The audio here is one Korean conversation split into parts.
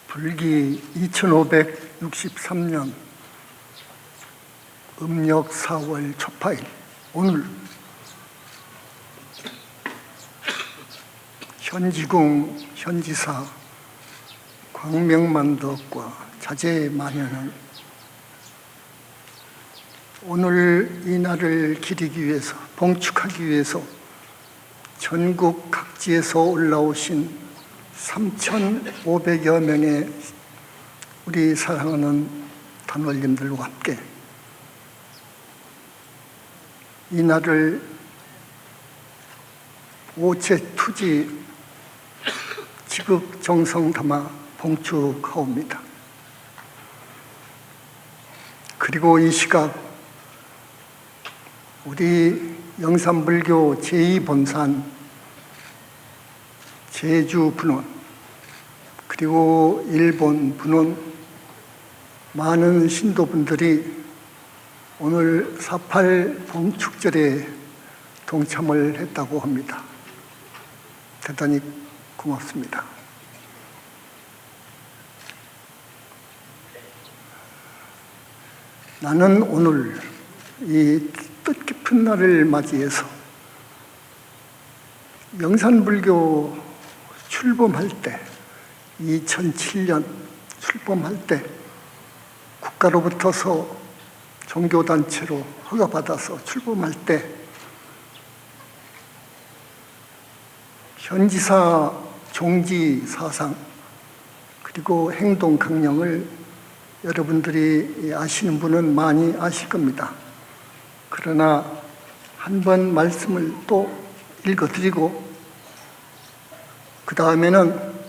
불기 2563년 음력 4월 초파일 오늘 현지궁 현지사 광명만덕과 자제마녀는 오늘 이 날을 기리기 위해서, 봉축하기 위해서 전국 각지에서 올라오신 3,500여 명의 우리 사랑하는 단원님들과 함께 이 날을 오체투지 지극정성 담아 봉축하옵니다. 그리고 이 시각 우리 영산불교 제2본산 제주 분원 그리고 일본 분원 많은 신도분들이 오늘 4.8 봉축절에 동참을 했다고 합니다. 대단히 고맙습니다. 나는 오늘 이 뜻깊은 날을 맞이해서 영산불교 출범할 때 2007년 출범할 때 국가로부터서 종교단체로 허가받아서 출범할 때 현지사 종지 사상 그리고 행동 강령을 여러분들이 아시는 분은 많이 아실 겁니다. 그러나 한번 말씀을 또 읽어드리고 그 다음에는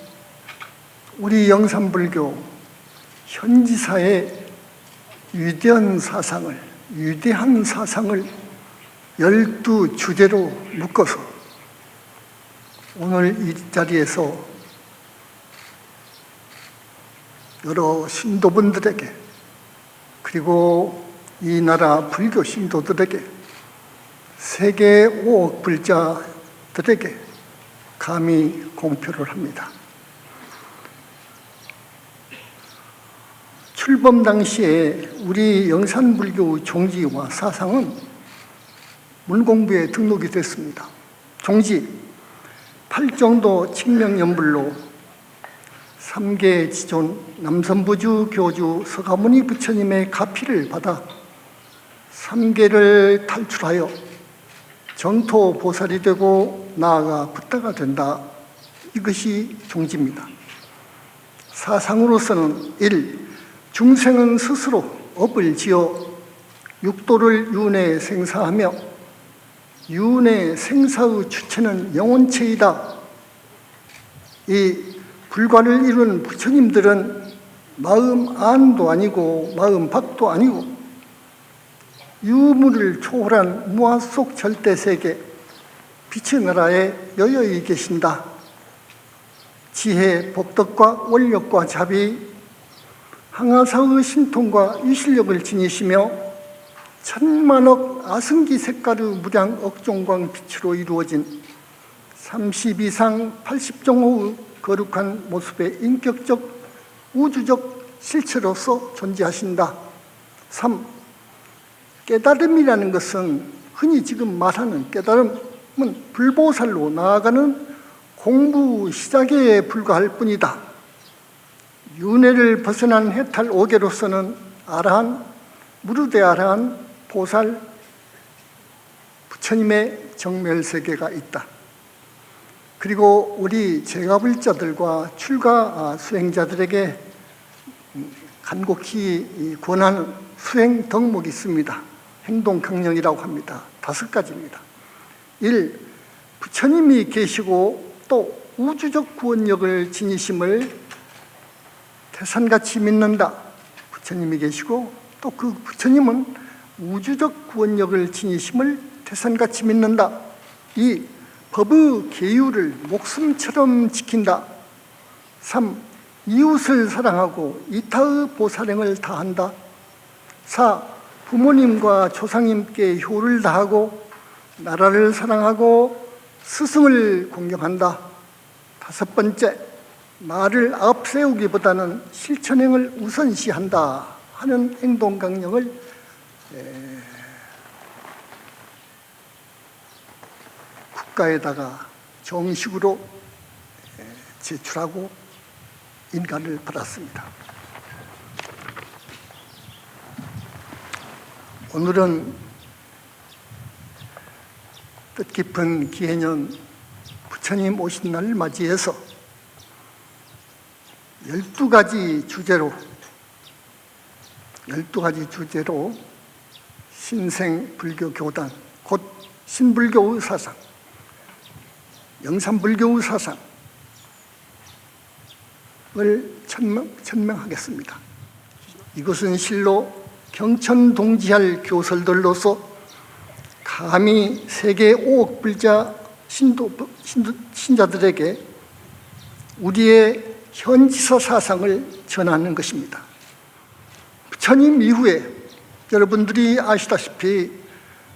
우리 영산불교 현지사의 위대한 사상을 12주제로 묶어서 오늘 이 자리에서 여러 신도분들에게 그리고 이 나라 불교 신도들에게 세계 5억 불자들에게 감히 공표를 합니다. 출범 당시에 우리 영산불교 종지와 사상은 문공부에 등록이 됐습니다. 종지 8정도 칙명연불로 3계 지존 남선부주 교주 서가모니 부처님의 가피를 받아 3계를 탈출하여 정토 보살이 되고 나아가 붓다가 된다. 이것이 종지입니다. 사상으로서는 1. 중생은 스스로 업을 지어 육도를 윤회 생사하며 윤회 생사의 주체는 영혼체이다. 이 불과를 이룬 부처님들은 마음 안도 아니고 마음 밖도 아니고 유무를 초월한 무아 속 절대세계 빛의 나라에 여여히 계신다. 지혜, 복덕과 원력과 자비, 항아사의 신통과 유실력을 지니시며 천만억 아승기 색깔의 무량 억종광 빛으로 이루어진 32상 80종호의 거룩한 모습의 인격적 우주적 실체로서 존재하신다. 3. 깨달음이라는 것은 흔히 지금 말하는 깨달음은 불보살로 나아가는 공부 시작에 불과할 뿐이다. 윤회를 벗어난 해탈 5계로서는 아라한, 무르대 아라한, 보살, 부처님의 정멸세계가 있다. 그리고 우리 제가불자들과 출가 수행자들에게 간곡히 권하는 수행 덕목이 있습니다. 행동 강령이라고 합니다. 5가지입니다. 1. 부처님이 계시고 또 우주적 구원력을 지니심을 태산같이 믿는다. 부처님이 계시고 또 그 부처님은 우주적 구원력을 지니심을 태산같이 믿는다. 2. 법의 계율을 목숨처럼 지킨다. 3. 이웃을 사랑하고 이타의 보살행을 다한다. 4. 부모님과 조상님께 효를 다하고 나라를 사랑하고 스승을 공경한다. 5번째, 말을 앞세우기보다는 실천행을 우선시한다 하는 행동 강령을 국가에다가 정식으로 제출하고 인가를 받았습니다. 오늘은 뜻깊은 기해년 부처님 오신 날을 맞이해서 12가지 주제로 신생불교교단, 곧 신불교의 사상, 영산불교의 사상을 천명하겠습니다. 이것은 실로 경천동지할 교설들로서 감히 세계 5억 불자 신자들에게 우리의 현지서 사상을 전하는 것입니다. 부처님 이후에 여러분들이 아시다시피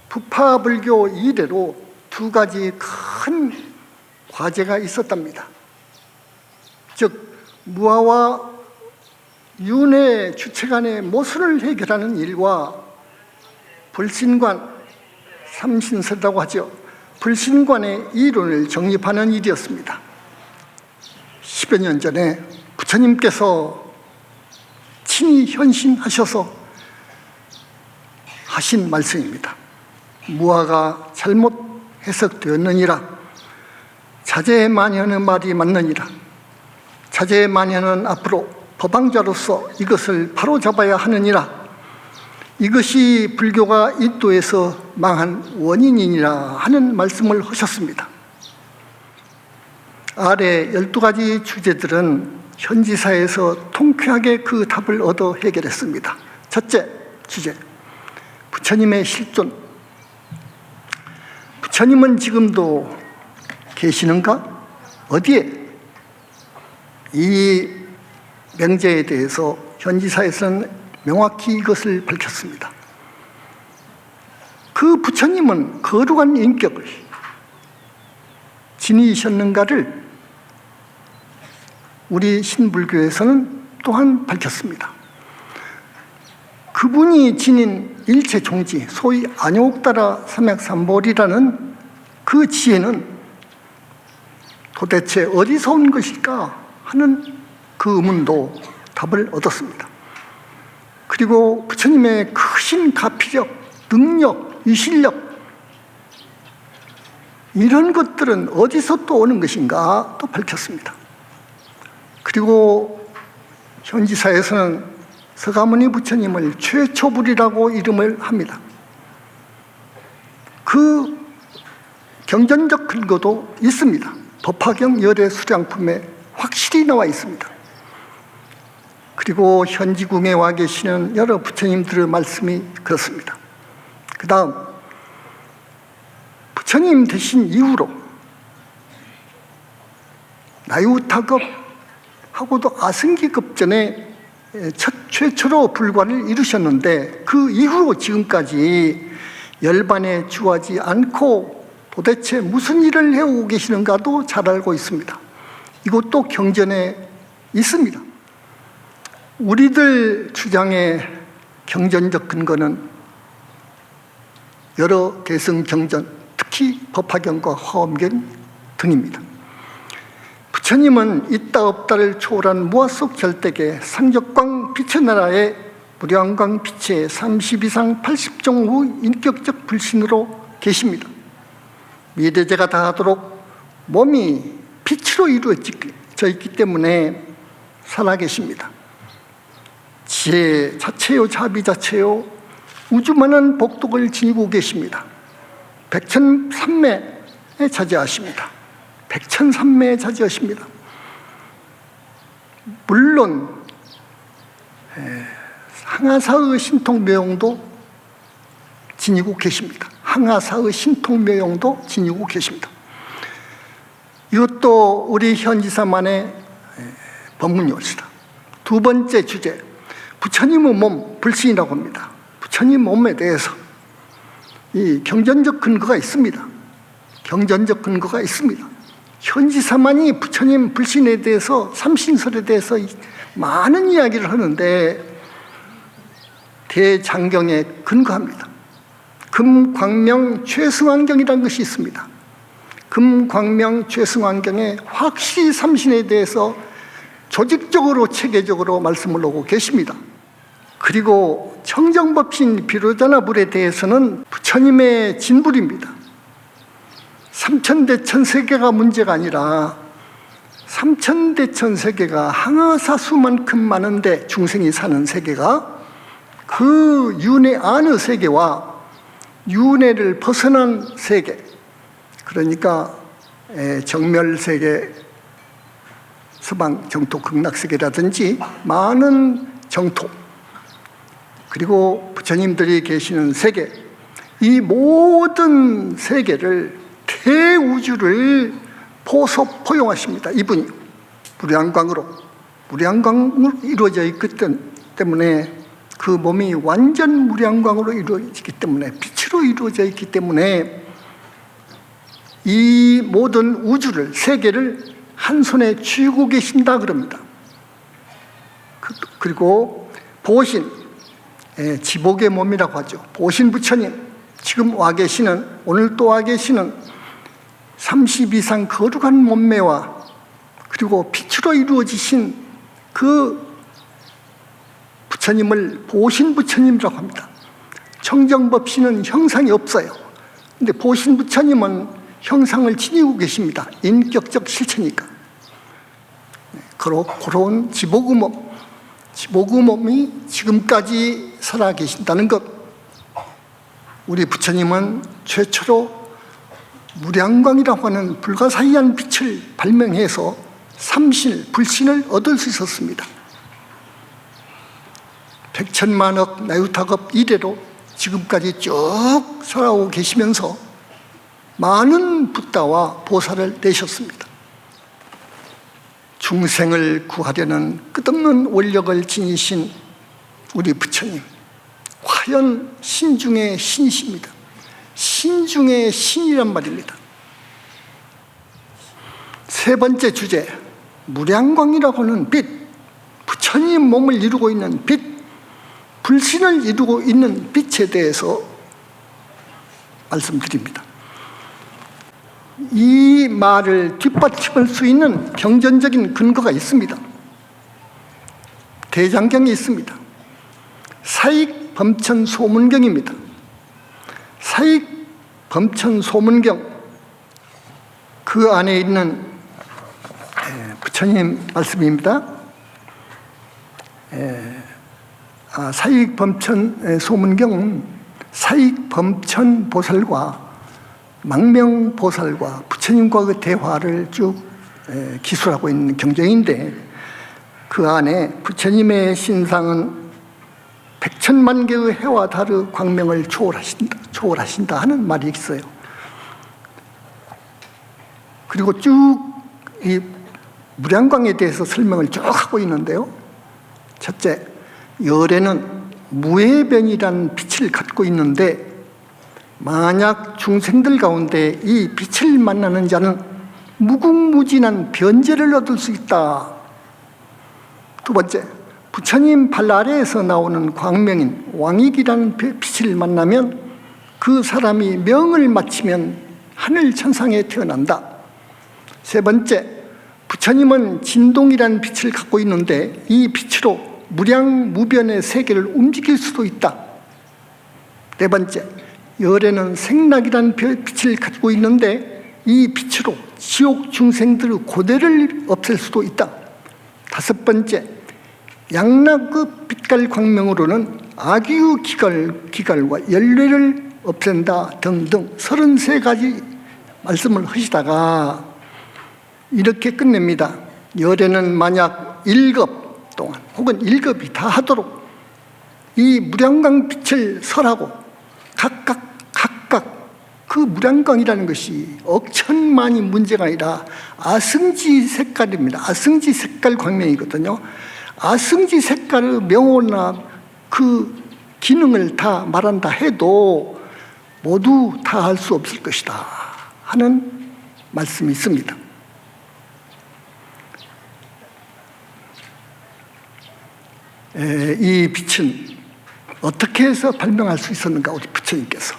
부파불교 이래로 2가지 큰 과제가 있었답니다. 즉 무아와 윤회 주체 간의 모순을 해결하는 일과 불신관, 삼신설이라고 하죠. 불신관의 이론을 정립하는 일이었습니다. 10여 년 전에 부처님께서 친히 현신하셔서 하신 말씀입니다. 무아가 잘못 해석되었느니라. 자제만여는 말이 맞느니라. 자제만여는 앞으로 법왕자로서 이것을 바로잡아야 하느니라. 이것이 불교가 인도에서 망한 원인이니라 하는 말씀을 하셨습니다. 아래 12가지 주제들은 현지사에서 통쾌하게 그 답을 얻어 해결했습니다. 첫째 주제, 부처님의 실존. 부처님은 지금도 계시는가? 어디에? 이 명제에 대해서 현지사에서는 명확히 이것을 밝혔습니다. 그 부처님은 거룩한 인격을 지니셨는가를 우리 신불교에서는 또한 밝혔습니다. 그분이 지닌 일체 종지, 소위 안욕따라 삼약삼볼이라는 그 지혜는 도대체 어디서 온 것일까 하는 그 의문도 답을 얻었습니다. 그리고 부처님의 크신 가피력, 능력, 위실력, 이런 것들은 어디서 또 오는 것인가 또 밝혔습니다. 그리고 현지사에서는 서가모니 부처님을 최초불이라고 이름을 합니다. 그 경전적 근거도 있습니다. 법화경 열애 수량품에 확실히 나와 있습니다. 그리고 현지궁에 와 계시는 여러 부처님들의 말씀이 그렇습니다. 그 다음 부처님 되신 이후로 나유타급하고도 아승기급 전에 최초로 불관을 이루셨는데 그 이후로 지금까지 열반에 주하지 않고 도대체 무슨 일을 해오고 계시는가도 잘 알고 있습니다. 이것도 경전에 있습니다. 우리들 주장의 경전적 근거는 여러 대승 경전, 특히 법화경과 화엄경 등입니다. 부처님은 있다 없다를 초월한 무아 속 절대계 상적광 빛의 나라의 무량광 빛의 30이상 80종 후 인격적 불신으로 계십니다. 미래제가 다하도록 몸이 빛으로 이루어져 있기 때문에 살아계십니다. 지혜 자체요, 자비 자체요, 우주만한 복덕을 지니고 계십니다. 백천삼매에 자제하십니다. 백천삼매에 자제하십니다. 물론 항아사의 신통묘용도 지니고 계십니다. 항아사의 신통묘용도 지니고 계십니다. 이것도 우리 현지사만의 법문이옵시다. 두 번째 주제, 부처님의 몸, 불신이라고 합니다. 부처님 몸에 대해서 이 경전적 근거가 있습니다. 경전적 근거가 있습니다. 현지사만이 부처님 불신에 대해서, 삼신설에 대해서 많은 이야기를 하는데 대장경에 근거합니다. 금광명 최승환경이라는 것이 있습니다. 금광명 최승환경에 확실히 삼신에 대해서 조직적으로 체계적으로 말씀을 하고 계십니다. 그리고 청정법신 비로자나불에 대해서는 부처님의 진불입니다. 삼천대천세계가 문제가 아니라 삼천대천세계가 항아사수만큼 많은데 중생이 사는 세계가 그 윤회 안의 세계와 윤회를 벗어난 세계, 그러니까 정멸세계, 서방 정토 극락세계라든지 많은 정토, 그리고 부처님들이 계시는 세계, 이 모든 세계를 대우주를 포용하십니다. 이분이 무량광으로 이루어져 있기 때문에, 그 몸이 완전 무량광으로 이루어지기 때문에, 빛으로 이루어져 있기 때문에 이 모든 우주를, 세계를 한 손에 쥐고 계신다 그럽니다. 그리고 보신, 지복의 몸이라고 하죠. 보신 부처님, 지금 와 계시는, 오늘 또 와 계시는 30 이상 거룩한 몸매와 그리고 빛으로 이루어지신 그 부처님을 보신 부처님이라고 합니다. 청정법신은 형상이 없어요. 근데 보신 부처님은 형상을 지니고 계십니다. 인격적 실체니까. 그런 지복의 몸, 지복의 몸이 지금까지 살아계신다는 것, 우리 부처님은 최초로 무량광이라고 하는 불가사의한 빛을 발명해서 삼신, 불신을 얻을 수 있었습니다. 백천만억 나유타급 이래로 지금까지 쭉 살아오고 계시면서 많은 붓다와 보살을 내셨습니다. 중생을 구하려는 끝없는 원력을 지니신 우리 부처님, 과연 신 중의 신이십니다. 신 중의 신이란 말입니다. 세 번째 주제, 무량광이라고 하는 빛, 부처님 몸을 이루고 있는 빛, 불신을 이루고 있는 빛에 대해서 말씀드립니다. 이 말을 뒷받침할 수 있는 경전적인 근거가 있습니다. 대장경이 있습니다. 사익범천소문경입니다. 사익범천소문경, 그 안에 있는 부처님 말씀입니다. 사익범천소문경은 사익범천보살과 망명보살과 부처님과 그 대화를 쭉 기술하고 있는 경전인데, 그 안에 부처님의 신상은 백천만 개의 해와 달의 광명을 초월하신다 하는 말이 있어요. 그리고 쭉 이 무량광에 대해서 설명을 쭉 하고 있는데요. 첫째, 열애는 무해변이라는 빛을 갖고 있는데, 만약 중생들 가운데 이 빛을 만나는 자는 무궁무진한 변제를 얻을 수 있다. 두 번째, 부처님 발 아래에서 나오는 광명인 왕익이라는 빛을 만나면 그 사람이 명을 마치면 하늘 천상에 태어난다. 세 번째, 부처님은 진동이라는 빛을 갖고 있는데 이 빛으로 무량무변의 세계를 움직일 수도 있다. 네 번째, 열애는 생락이라는 빛을 가지고 있는데 이 빛으로 지옥 중생들의 고대를 없앨 수도 있다. 다섯 번째, 양락의 빛깔 광명으로는 악의의 기갈과 열뇌를 없앤다 등등 33가지 말씀을 하시다가 이렇게 끝냅니다. 열애는 만약 1급 동안 혹은 1급이 다 하도록 이 무량광 빛을 설하고 각각 그 무량광이라는 것이 억천만이 문제가 아니라 아승지 색깔입니다. 아승지 색깔 광명이거든요. 아승지 색깔의 명호나 그 기능을 다 말한다 해도 모두 다 할 수 없을 것이다 하는 말씀이 있습니다. 이 빛은 어떻게 해서 발명할 수 있었는가, 우리 부처님께서.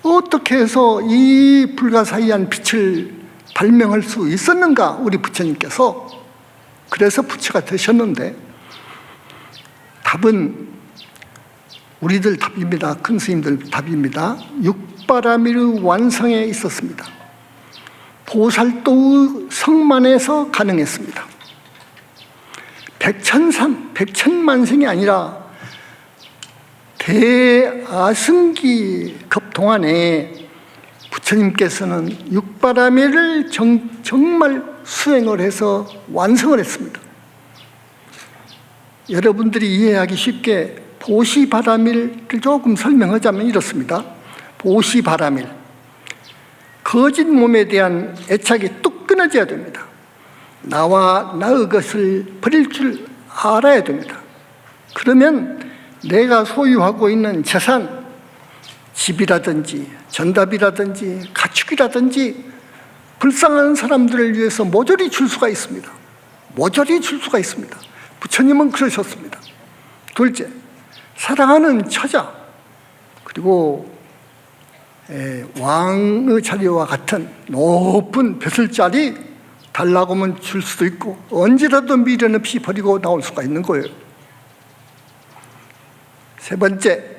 어떻게 해서 이 불가사의한 빛을 발명할 수 있었는가, 우리 부처님께서. 그래서 부처가 되셨는데, 답은 우리들 답입니다. 큰 스님들 답입니다. 육바라밀의 완성에 있었습니다. 보살도의 성만에서 가능했습니다. 백천만생이 아니라 대아승기 급동안에 부처님께서는 육바라밀을 정말 수행을 해서 완성을 했습니다. 여러분들이 이해하기 쉽게 보시바라밀을 조금 설명하자면 이렇습니다. 보시바라밀, 거짓 몸에 대한 애착이 뚝 끊어져야 됩니다. 나와 나의 것을 버릴 줄 알아야 됩니다. 그러면 내가 소유하고 있는 재산, 집이라든지 전답이라든지 가축이라든지 불쌍한 사람들을 위해서 모조리 줄 수가 있습니다. 모조리 줄 수가 있습니다. 부처님은 그러셨습니다. 둘째, 사랑하는 처자, 그리고 왕의 자리와 같은 높은 벼슬자리 달라고 하면 줄 수도 있고 언제라도 미련 없이 버리고 나올 수가 있는 거예요. 세 번째,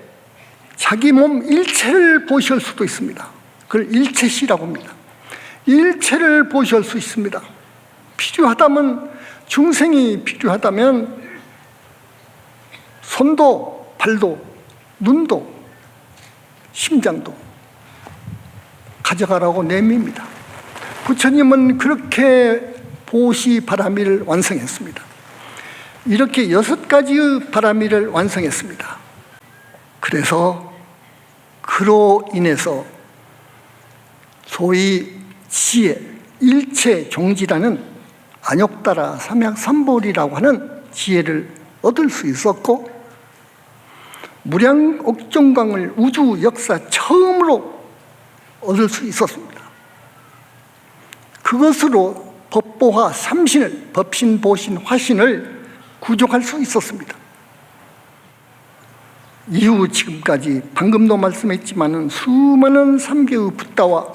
자기 몸 일체를 보실 수도 있습니다. 그걸 일체시라고 합니다. 일체를 보실 수 있습니다. 필요하다면, 중생이 필요하다면 손도 발도 눈도 심장도 가져가라고 내밉니다. 부처님은 그렇게 보시바라밀을 완성했습니다. 이렇게 6가지의 바라밀을 완성했습니다. 그래서 그로 인해서 소위 지혜, 일체 종지라는 안욕따라 삼약삼볼이라고 하는 지혜를 얻을 수 있었고, 무량옥정광을 우주 역사 처음으로 얻을 수 있었습니다. 그것으로 법보화 삼신을, 법신, 보신, 화신을 구족할 수 있었습니다. 이후 지금까지 방금도 말씀했지만 수많은 삼계의 붓다와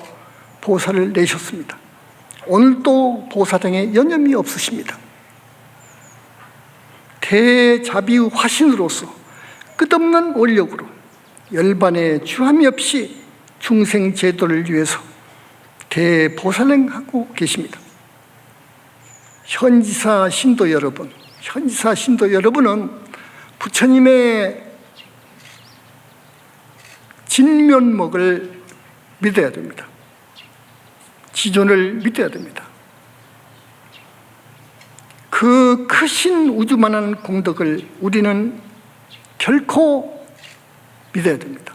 보살을 내셨습니다. 오늘도 보살행에 여념이 없으십니다. 대자비의 화신으로서 끝없는 원력으로 열반의 주함이 없이 중생 제도를 위해서 대보살행하고 계십니다. 현지사 신도 여러분, 현지사 신도 여러분은 부처님의 진면목을 믿어야 됩니다. 지존을 믿어야 됩니다. 그 크신 우주만한 공덕을 우리는 결코 믿어야 됩니다.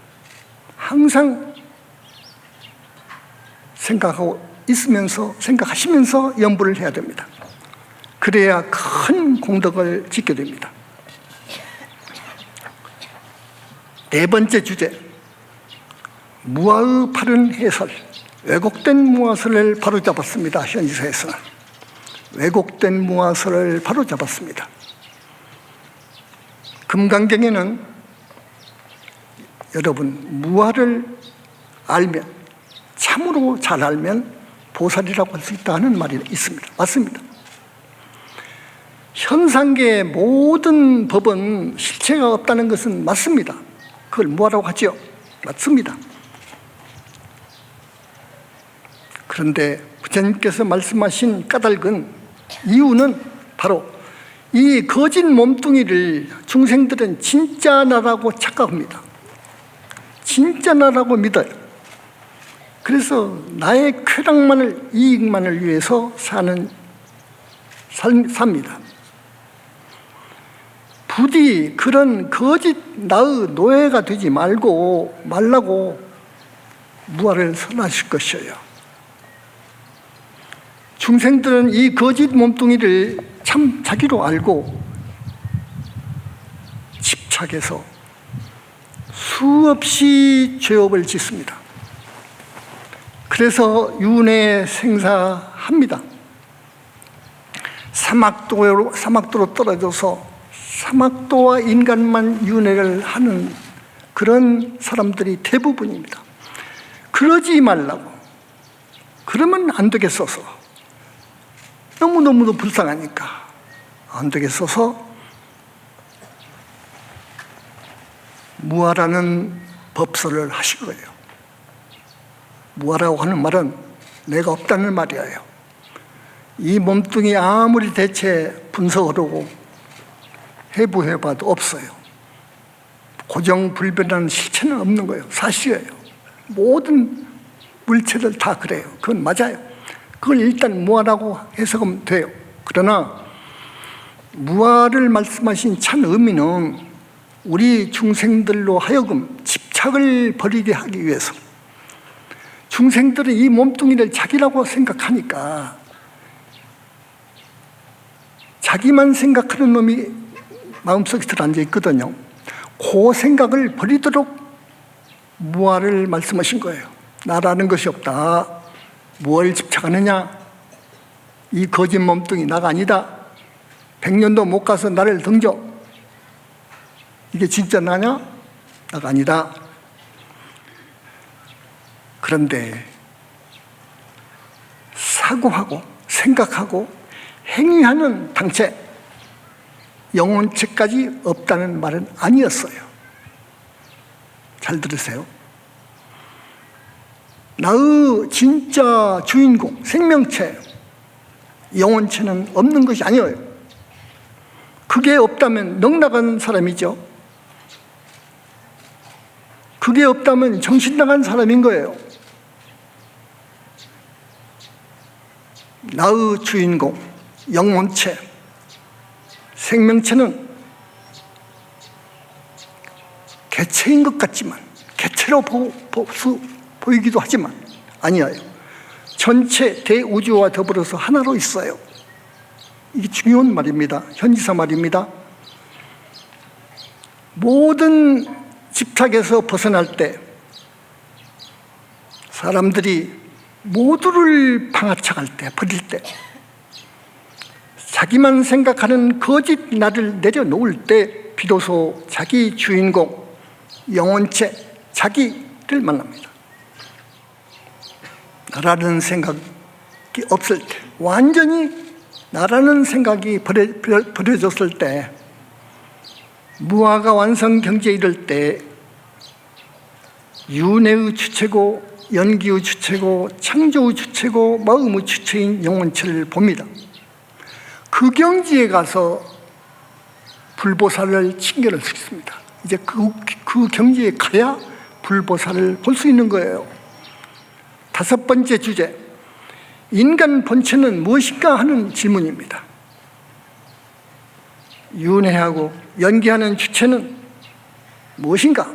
항상 생각하시면서 연부를 해야 됩니다. 그래야 큰 공덕을 짓게 됩니다. 네 번째 주제, 무아의 바른 해설, 왜곡된 무아설을 바로잡았습니다. 현지사에서는 왜곡된 무아설을 바로잡았습니다. 금강경에는 여러분, 무아를 알면, 참으로 잘 알면 보살이라고 할 수 있다는 말이 있습니다. 맞습니다. 현상계의 모든 법은 실체가 없다는 것은 맞습니다. 그걸 무아라고 하죠. 맞습니다. 그런데 부처님께서 말씀하신 까닭은, 이유는 바로 이 거짓 몸뚱이를 중생들은 진짜 나라고 착각합니다. 진짜 나라고 믿어요. 그래서 나의 쾌락만을, 이익만을 위해서 삽니다. 부디 그런 거짓 나의 노예가 되지 말라고 무아를 선하실 것이에요. 중생들은 이 거짓 몸뚱이를 참 자기로 알고 집착해서 수없이 죄업을 짓습니다. 그래서 윤회 생사합니다. 사막도로 떨어져서 사막도와 인간만 윤회를 하는 그런 사람들이 대부분입니다. 그러지 말라고. 그러면 안 되겠어서, 너무너무도 불쌍하니까 안 되겠어서 무아라는 법설을 하신 거예요. 무아라고 하는 말은 내가 없다는 말이에요. 이 몸뚱이 아무리 대체 분석을 하고 해부해봐도 없어요. 고정불변하는 실체는 없는 거예요. 사실이에요. 모든 물체들 다 그래요. 그건 맞아요. 그걸 일단 무아라고 해석하면 돼요. 그러나 무아를 말씀하신 참 의미는 우리 중생들로 하여금 집착을 버리게 하기 위해서, 중생들은 이 몸뚱이를 자기라고 생각하니까 자기만 생각하는 놈이 마음속에 들어앉아 있거든요. 그 생각을 버리도록 무아를 말씀하신 거예요. 나라는 것이 없다. 뭘 집착하느냐? 이 거짓 몸뚱이 나가 아니다. 100년도 못 가서 나를 등져. 이게 진짜 나냐? 나가 아니다. 그런데 사고하고 생각하고 행위하는 당체, 영혼체까지 없다는 말은 아니었어요. 잘 들으세요. 나의 진짜 주인공, 생명체, 영혼체는 없는 것이 아니에요. 그게 없다면 넉나간 사람이죠. 그게 없다면 정신 나간 사람인 거예요. 나의 주인공, 영혼체, 생명체는 개체인 것 같지만, 개체로 보이기도 하지만 아니에요. 전체 대우주와 더불어서 하나로 있어요. 이게 중요한 말입니다. 현지사 말입니다. 모든 집착에서 벗어날 때 사람들이 모두를 방아착할 때, 버릴 때, 자기만 생각하는 거짓 나를 내려놓을 때 비로소 자기 주인공, 영혼체, 자기를 만납니다. 나라는 생각이 없을 때, 완전히 나라는 생각이 버려졌을 때, 무아가 완성 경지에 이를 때 윤회의 주체고 연기의 주체고 창조의 주체고 마음의 주체인 영혼체를 봅니다. 그 경지에 가서 불보살을 친견할 수 있습니다. 이제 그 경지에 가야 불보살을 볼 수 있는 거예요. 다섯 번째 주제, 인간 본체는 무엇인가 하는 질문입니다. 윤회하고 연기하는 주체는 무엇인가?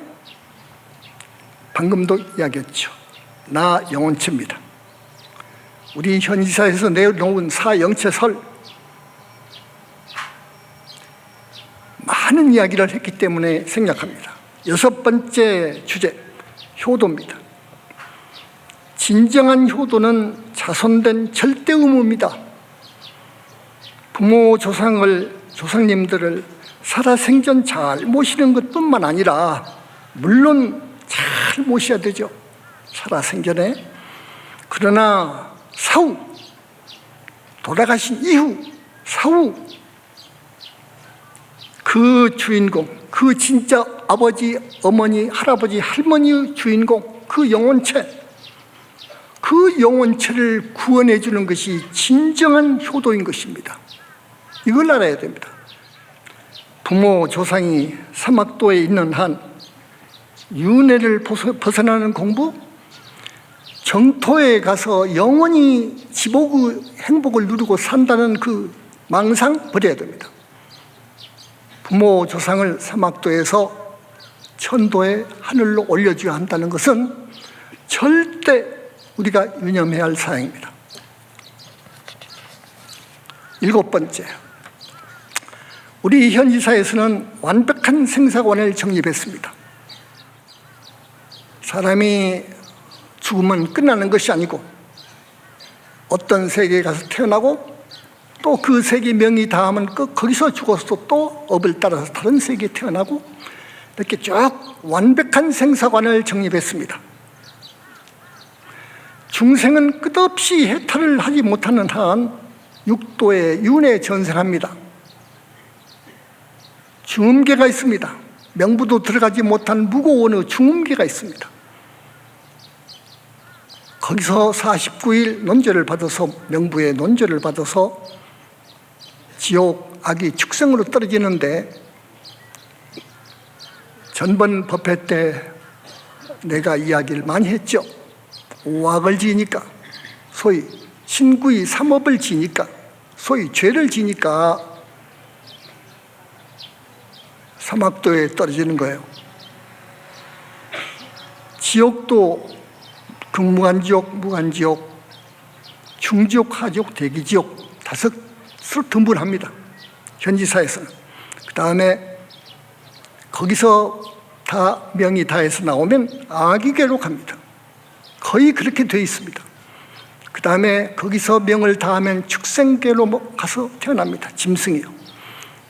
방금도 이야기했죠. 나 영혼체입니다. 우리 현지사에서 내놓은 사영체설, 많은 이야기를 했기 때문에 생략합니다. 여섯 번째 주제, 효도입니다. 진정한 효도는 자손된 절대 의무입니다. 부모 조상님들을 살아생전 잘 모시는 것뿐만 아니라 물론 잘 모셔야 되죠. 살아생전에. 그러나 사후, 돌아가신 이후, 사후 그 주인공, 그 진짜 아버지, 어머니, 할아버지, 할머니의 주인공, 그 영혼체, 그 영혼체를 구원해 주는 것이 진정한 효도인 것입니다. 이걸 알아야 됩니다. 부모, 조상이 사막도에 있는 한 윤회를 벗어나는 공부, 정토에 가서 영원히 지복의 행복을 누리고 산다는 그 망상 버려야 됩니다. 부모, 조상을 사막도에서 천도의 하늘로 올려줘야 한다는 것은 절대 우리가 유념해야 할 사항입니다. 일곱 번째, 우리 현지사에서는 완벽한 생사관을 정립했습니다. 사람이 죽으면 끝나는 것이 아니고 어떤 세계에 가서 태어나고 또 그 세계 명이 닿으면 거기서 죽어서 또 업을 따라서 다른 세계에 태어나고, 이렇게 쭉 완벽한 생사관을 정립했습니다. 중생은 끝없이 해탈을 하지 못하는 한 육도의 윤회 전생합니다. 중음계가 있습니다. 명부도 들어가지 못한 무고원의 중음계가 있습니다. 거기서 49일 논죄를 받아서, 명부의 논죄를 받아서 지옥 악이 축생으로 떨어지는데, 전번 법회 때 내가 이야기를 많이 했죠. 오악을 지니까, 소위 신구의 삼업을 지니까, 소위 죄를 지니까 사막도에 떨어지는 거예요. 지옥도 극무간지옥, 무간지옥, 중지옥, 하지옥, 대기지옥 5수로 등분합니다. 현지사에서는. 그 다음에 거기서 다 명이 다해서 나오면 아기계로 갑니다. 거의 그렇게 돼 있습니다. 그 다음에 거기서 명을 다하면 축생계로 가서 태어납니다. 짐승이요.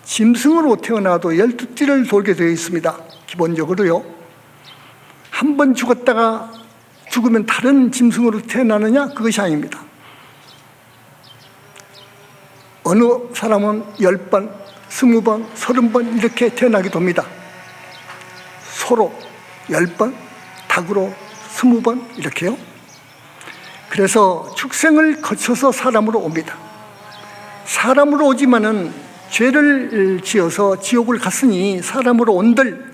짐승으로 태어나도 12띠를 돌게 되어 있습니다. 기본적으로요. 한 번 죽었다가 죽으면 다른 짐승으로 태어나느냐? 그것이 아닙니다. 어느 사람은 10번, 20번, 30번 이렇게 태어나기도 합니다. 소로 10번, 닭으로 20번 이렇게요. 그래서 축생을 거쳐서 사람으로 옵니다. 사람으로 오지만은 죄를 지어서 지옥을 갔으니 사람으로 온들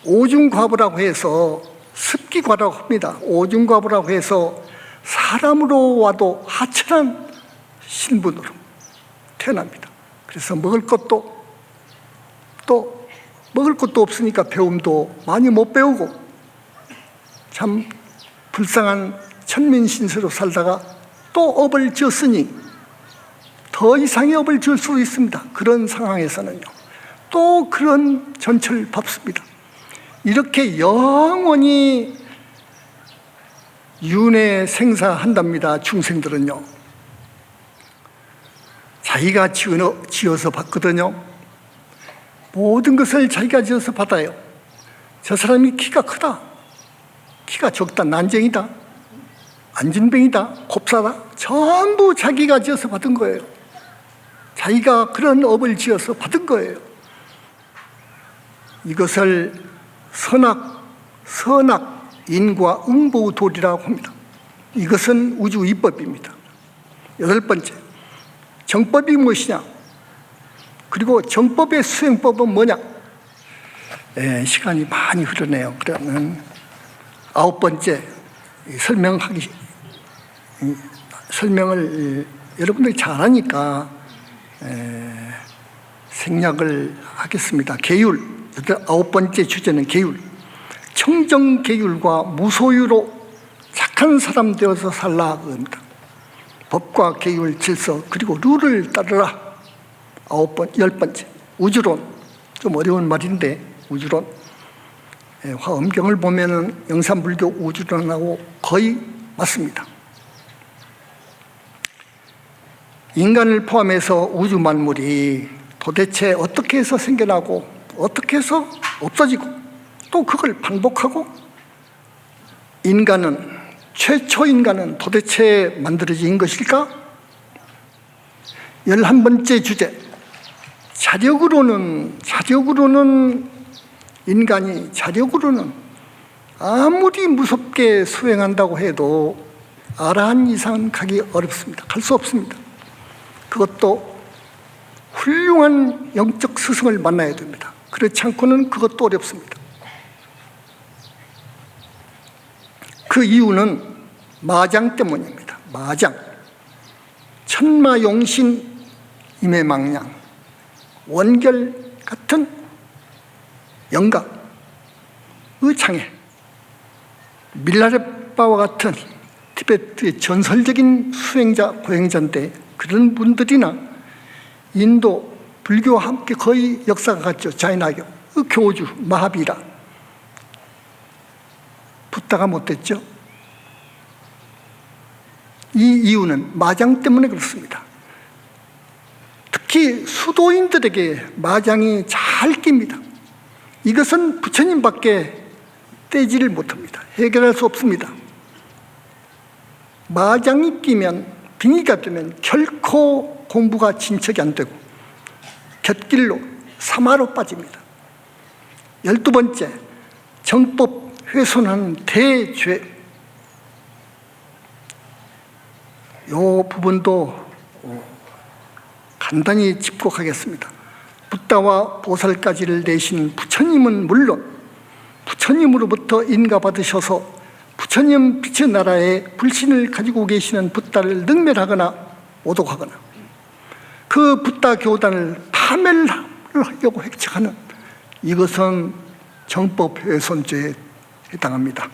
오중과부라고 해서, 습기과라고 합니다. 오중과부라고 해서 사람으로 와도 하찮은 신분으로 태어납니다. 그래서 먹을 것도 없으니까 배움도 많이 못 배우고 참 불쌍한 천민신세로 살다가 또 업을 지었으니 더 이상의 업을 지을 수 있습니다. 그런 상황에서는요. 또 그런 전철 밟습니다. 이렇게 영원히 윤회 생사한답니다. 중생들은요. 자기가 지어서 받거든요. 모든 것을 자기가 지어서 받아요. 저 사람이 키가 크다, 키가 적다, 난쟁이다, 안진뱅이다, 곱사다, 전부 자기가 지어서 받은 거예요. 자기가 그런 업을 지어서 받은 거예요. 이것을 선악, 인과 응보도리라고 합니다. 이것은 우주 이법입니다. 8번째, 정법이 무엇이냐? 그리고 정법의 수행법은 뭐냐? 시간이 많이 흐르네요. 그러면 9번째 설명을 여러분들이 잘하니까 생략을 하겠습니다. 계율, 9번째 주제는 계율. 청정계율과 무소유로 착한 사람 되어서 살라 그럽니다. 법과 계율, 질서, 그리고 룰을 따르라. 10번째 우주론. 좀 어려운 말인데 우주론. 화엄경을 보면은 영산불교 우주론하고 거의 맞습니다. 인간을 포함해서 우주 만물이 도대체 어떻게 해서 생겨나고 어떻게 해서 없어지고 또 그걸 반복하고, 최초 인간은 도대체 만들어진 것일까? 11번째 주제, 자력으로는 인간이 자력으로는 아무리 무섭게 수행한다고 해도 아라한 이상은 가기 어렵습니다. 갈 수 없습니다. 그것도 훌륭한 영적 스승을 만나야 됩니다. 그렇지 않고는 그것도 어렵습니다. 그 이유는 마장 때문입니다. 마장. 천마용신 임해망량, 원결 같은 영각의 장애, 밀라레바와 같은 티베트의 전설적인 수행자, 고행자인데, 그런 분들이나 인도 불교와 함께 거의 역사가 같죠. 자이나교, 그 교주 마하비라, 붓다가 못됐죠. 이 이유는 마장 때문에 그렇습니다. 특히 수도인들에게 마장이 잘 낍니다. 이것은 부처님밖에 떼지를 못합니다. 해결할 수 없습니다. 마장이 끼면, 빙의가 되면 결코 공부가 진척이 안 되고 곁길로 사마로 빠집니다. 12번째, 정법 훼손하는 대죄. 이 부분도 간단히 짚고가겠습니다. 붓다와 보살까지를 내신 부처님은 물론 부처님으로부터 인가받으셔서 부처님 빛의 나라에 불신을 가지고 계시는 붓다를 능멸하거나 모독하거나 그 붓다 교단을 파멸을 하려고 획책하는, 이것은 정법 훼손죄에 해당합니다.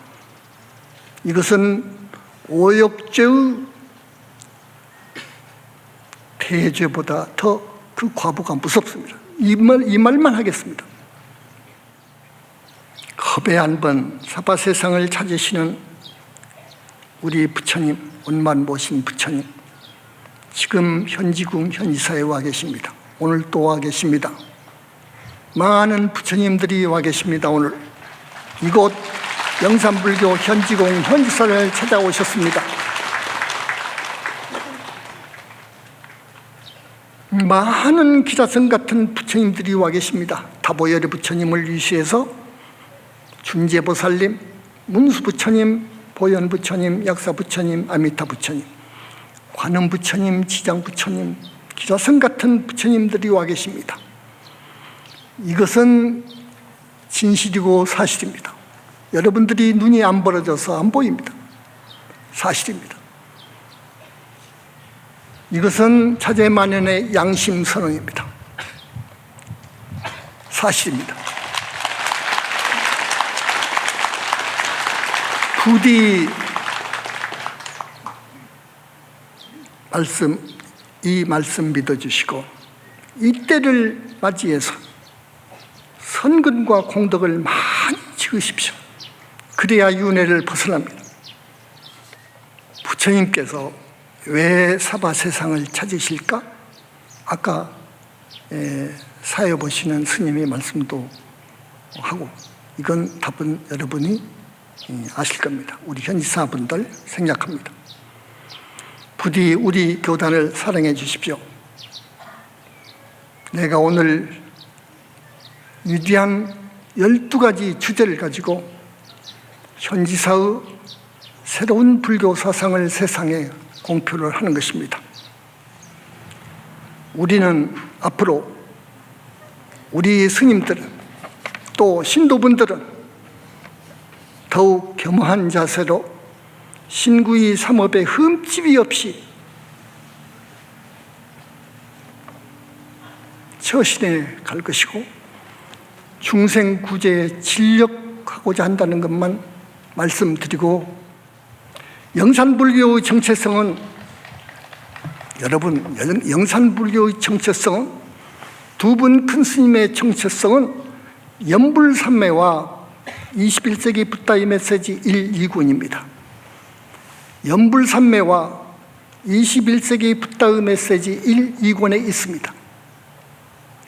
이것은 오역죄의 대죄보다 더 그 과보가 무섭습니다. 이 말만 하겠습니다. 겁에 한 번 사바세상을 찾으시는 우리 부처님, 원만 모신 부처님, 지금 현지궁 현지사에 와 계십니다. 오늘 또 와 계십니다. 많은 부처님들이 와 계십니다. 오늘 이곳 영산불교 현지궁 현지사를 찾아오셨습니다. 많은 기라성 같은 부처님들이 와 계십니다. 다보열의 부처님을 위시해서 준재보살님, 문수부처님, 보현부처님, 약사부처님, 아미타부처님, 관음부처님, 지장부처님, 기라성 같은 부처님들이 와 계십니다. 이것은 진실이고 사실입니다. 여러분들이 눈이 안 벌어져서 안 보입니다. 사실입니다. 이것은 자제만연의 양심선언입니다. 사실입니다. 부디 이 말씀 믿어주시고 이때를 맞이해서 선근과 공덕을 많이 지으십시오. 그래야 윤회를 벗어납니다. 부처님께서 왜 사바세상을 찾으실까? 아까 사회 보시는 스님의 말씀도 하고, 이건 답은 여러분이 아실 겁니다. 우리 현지사분들 생략합니다. 부디 우리 교단을 사랑해 주십시오. 내가 오늘 위대한 12가지 주제를 가지고 현지사의 새로운 불교 사상을 세상에 공표를 하는 것입니다. 우리는 앞으로 우리 스님들은 또 신도분들은 더욱 겸허한 자세로 신구이 삼업에 흠집이 없이 처신해 갈 것이고 중생 구제에 진력하고자 한다는 것만 말씀드리고, 영산불교의 정체성은, 여러분, 영산불교의 정체성은, 두 분 큰 스님의 정체성은 연불삼매와 21세기 붓다의 메시지 1, 2군입니다. 연불삼매와 21세기 붓다의 메시지 1, 2군에 있습니다.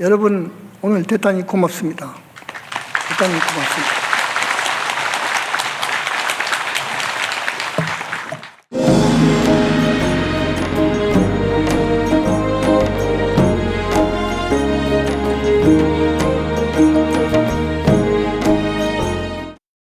여러분, 오늘 대단히 고맙습니다. 대단히 고맙습니다.